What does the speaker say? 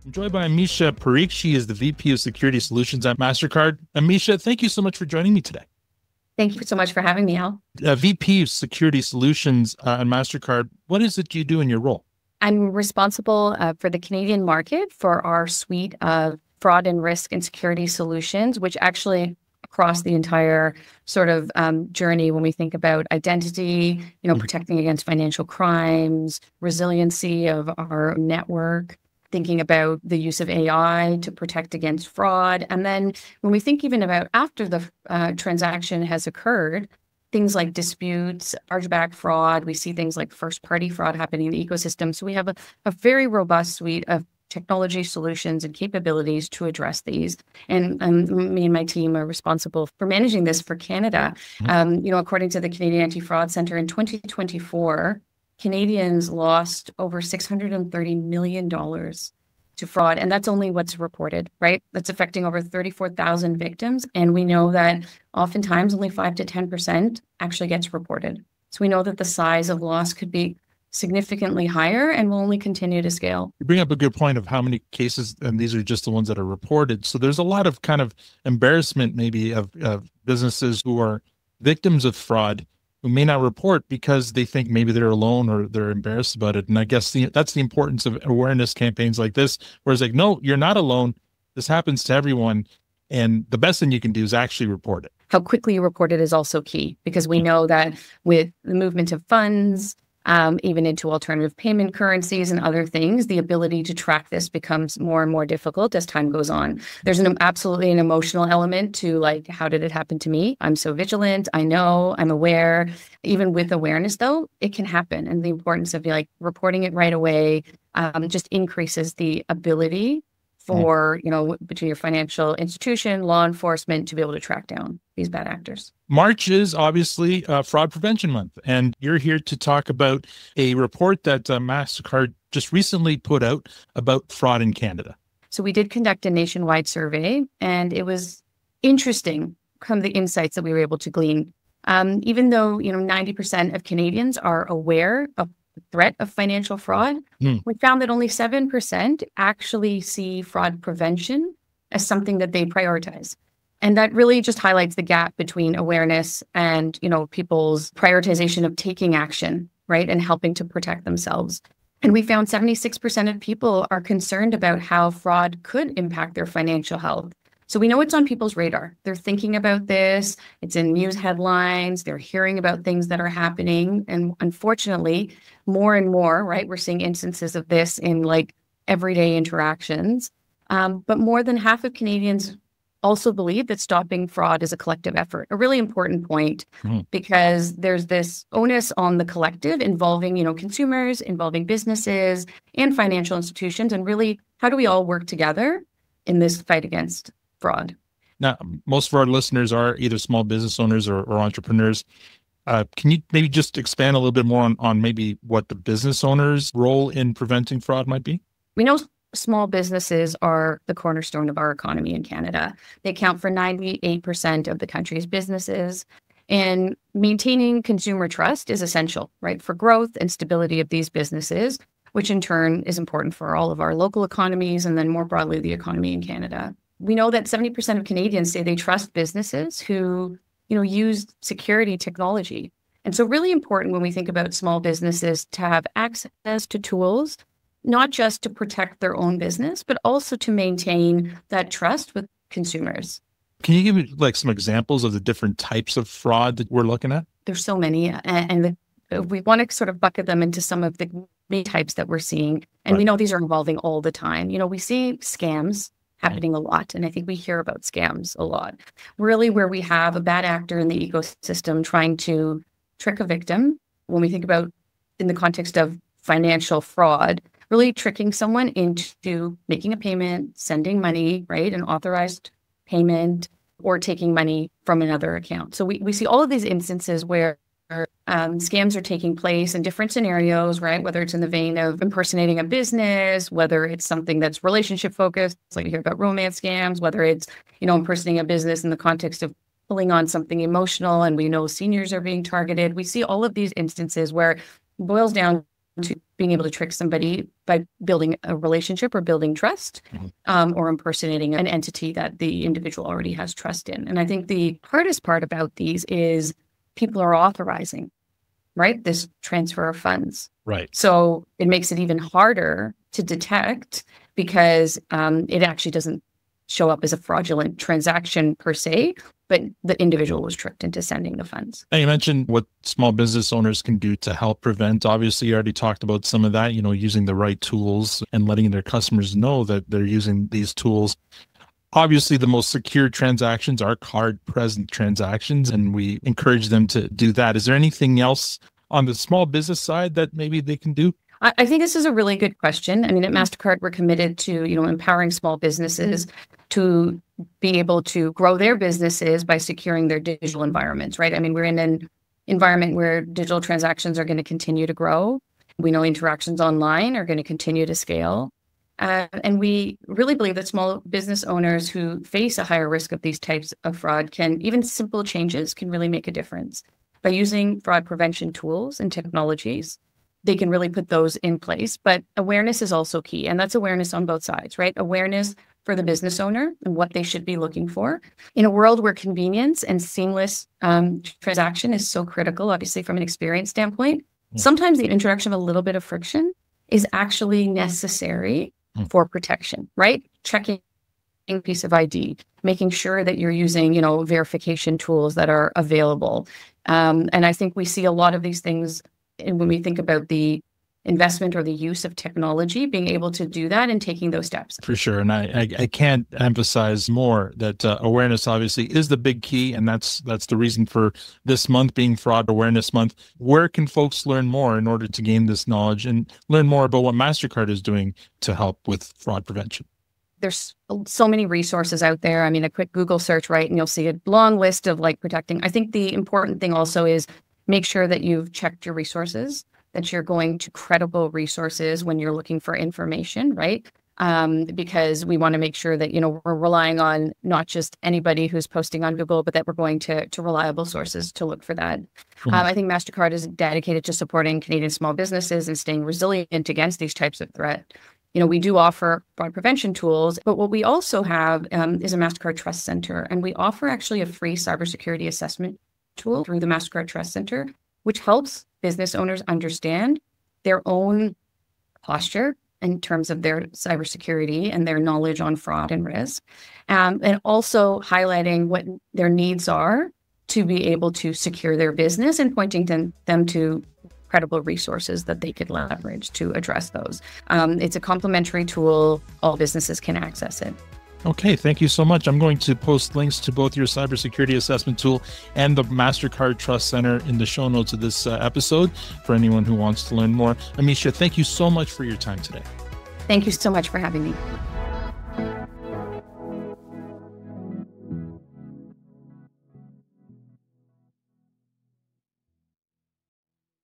I'm joined by Amisha Parikh. She is the VP of Security Solutions at Mastercard. Amisha, thank you so much for joining me today. Thank you so much for having me, Al. VP of Security Solutions at Mastercard, what is it you do in your role? I'm responsible for the Canadian market for our suite of fraud and risk and security solutions, which actually across the entire sort of journey when we think about identity, protecting against financial crimes, resiliency of our network, thinking about the use of AI to protect against fraud. And then when we think even about after the transaction has occurred, things like disputes, chargeback fraud, we see things like first-party fraud happening in the ecosystem. So we have a very robust suite of technology solutions and capabilities to address these. And me and my team are responsible for managing this for Canada. According to the Canadian Anti-Fraud Centre in 2024, Canadians lost over $630 million to fraud. And that's only what's reported, right? That's affecting over 34,000 victims. And we know that oftentimes only 5 to 10% actually gets reported. So we know that the size of loss could be significantly higher and will only continue to scale. You bring up a good point of how many cases, and these are just the ones that are reported. So there's a lot of kind of embarrassment maybe of businesses who are victims of fraud who may not report because they think maybe they're alone or they're embarrassed about it. And I guess that's the importance of awareness campaigns like this, where it's like, no, you're not alone. This happens to everyone. And the best thing you can do is actually report it. How quickly you report it is also key, because we know that with the movement of funds, even into alternative payment currencies and other things, the ability to track this becomes more and more difficult as time goes on. There's absolutely an emotional element to like, how did it happen to me? I'm so vigilant. I know, I'm aware. Even with awareness, though, it can happen. And the importance of like reporting it right away just increases the ability for, between your financial institution, law enforcement to be able to track down these bad actors. March is obviously Fraud Prevention Month, and you're here to talk about a report that Mastercard just recently put out about fraud in Canada. So we did conduct a nationwide survey, and it was interesting, the insights that we were able to glean. Even though 90% of Canadians are aware of threat of financial fraud, we found that only 7% actually see fraud prevention as something that they prioritize. And that really just highlights the gap between awareness and, people's prioritization of taking action, right, and helping to protect themselves. And we found 76% of people are concerned about how fraud could impact their financial health. So we know it's on people's radar. They're thinking about this. It's in news headlines. They're hearing about things that are happening. And unfortunately, more and more, right, we're seeing instances of this in like everyday interactions. But more than half of Canadians also believe that stopping fraud is a collective effort, a really important point, because there's this onus on the collective involving, consumers, involving businesses and financial institutions. And really, how do we all work together in this fight against fraud? Now, most of our listeners are either small business owners or entrepreneurs. Can you maybe just expand a little bit more on maybe what the business owner's role in preventing fraud might be? We know small businesses are the cornerstone of our economy in Canada. They account for 98% of the country's businesses. And maintaining consumer trust is essential, right, for growth and stability of these businesses, which in turn is important for all of our local economies and then more broadly the economy in Canada. We know that 70% of Canadians say they trust businesses who, use security technology. And so really important when we think about small businesses to have access to tools, not just to protect their own business, but also to maintain that trust with consumers. Can you give me like some examples of the different types of fraud that we're looking at? There's so many, and we want to sort of bucket them into some of the main types that we're seeing. And we know these are evolving all the time. We see scams happening a lot. And I think we hear about scams a lot. Really where we have a bad actor in the ecosystem trying to trick a victim, when we think about in the context of financial fraud, really tricking someone into making a payment, sending money, right, an authorized payment, or taking money from another account. So we see all of these instances where scams are taking place in different scenarios, right? Whether it's in the vein of impersonating a business, whether it's something that's relationship focused, like you hear about romance scams, whether it's, impersonating a business in the context of pulling on something emotional, and we know seniors are being targeted. We see all of these instances where it boils down to being able to trick somebody by building a relationship or building trust, or impersonating an entity that the individual already has trust in. And I think the hardest part about these is people are authorizing, right, this transfer of funds. Right. So it makes it even harder to detect because it actually doesn't show up as a fraudulent transaction per se, but the individual was tricked into sending the funds. And you mentioned what small business owners can do to help prevent. Obviously, you already talked about some of that, using the right tools and letting their customers know that they're using these tools. Obviously, the most secure transactions are card-present transactions, and we encourage them to do that. Is there anything else on the small business side that maybe they can do? I think this is a really good question. I mean, at Mastercard, we're committed to, empowering small businesses to be able to grow their businesses by securing their digital environments, right? I mean, we're in an environment where digital transactions are going to continue to grow. We know interactions online are going to continue to scale. And we really believe that small business owners who face a higher risk of these types of fraud even simple changes can really make a difference. By using fraud prevention tools and technologies, they can really put those in place. But awareness is also key. And that's awareness on both sides, right? Awareness for the business owner and what they should be looking for. In a world where convenience and seamless transaction is so critical, obviously from an experience standpoint, sometimes the introduction of a little bit of friction is actually necessary for protection, right? Checking a piece of ID, making sure that you're using, verification tools that are available. And I think we see a lot of these things when we think about the investment or the use of technology, being able to do that and taking those steps. For sure. And I can't emphasize more that awareness obviously is the big key. And that's the reason for this month being Fraud Awareness Month. Where can folks learn more in order to gain this knowledge and learn more about what MasterCard is doing to help with fraud prevention? There's so many resources out there. I mean, a quick Google search, right? And you'll see a long list of protecting. I think the important thing also is make sure that you've checked your resources, that you're going to credible resources when you're looking for information, right? Because we want to make sure that, we're relying on not just anybody who's posting on Google, but that we're going to reliable sources to look for that. I think MasterCard is dedicated to supporting Canadian small businesses and staying resilient against these types of threats. We do offer fraud prevention tools, but what we also have is a MasterCard Trust Center, and we offer actually a free cybersecurity assessment tool through the MasterCard Trust Center, which helps business owners understand their own posture in terms of their cybersecurity and their knowledge on fraud and risk, and also highlighting what their needs are to be able to secure their business and pointing them to credible resources that they could leverage to address those. It's a complimentary tool. All businesses can access it. Okay, thank you so much. I'm going to post links to both your cybersecurity assessment tool and the MasterCard Trust Center in the show notes of this episode for anyone who wants to learn more. Amisha, thank you so much for your time today. Thank you so much for having me.